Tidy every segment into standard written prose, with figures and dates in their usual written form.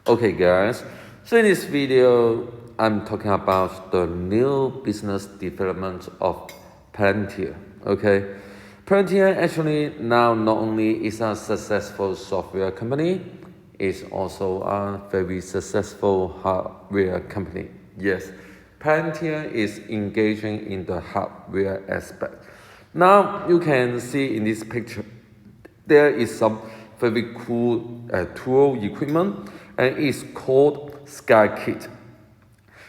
Okay guys, so in this video, I'm talking about the new business development of Palantir. Okay, Palantir actually now not only is a successful software company, it's also a very successful hardware company. Yes, Palantir is engaging in the hardware aspect. Now you can see in this picture, there is some very cool tool equipment, and it's called Skykit.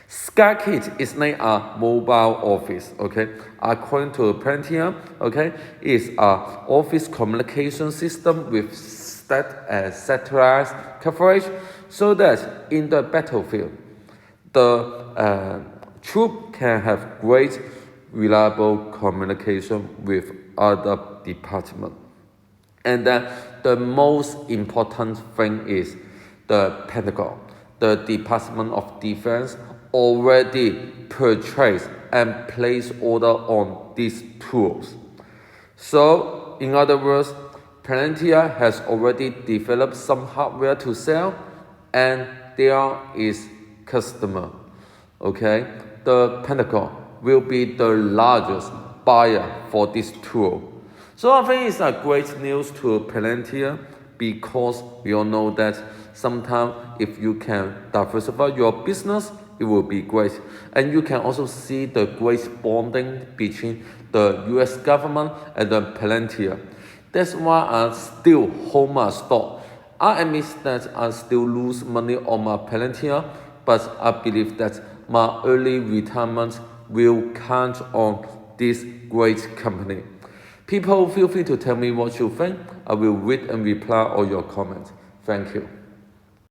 Skykit is not a mobile office, okay? According to Palantir, okay, it's an office communication system with satellite coverage, so that in the battlefield, the troop can have great, reliable communication with other departments. And then the most important thing is the Pentagon, the Department of Defense, already purchased and placed order on these tools. So, in other words, Palantir has already developed some hardware to sell, and there is customer. Okay, the Pentagon will be the largest buyer for this tool. So I think it's a great news to Palantir, because we all know that sometimes if you can diversify your business, it will be great. And you can also see the great bonding between the US government and the Palantir. That's why I still hold my stock. I admit that I still lose money on my Palantir, but I believe that my early retirement will count on this great company. People, feel free to tell me what you think. I will read and reply all your comments. Thank you.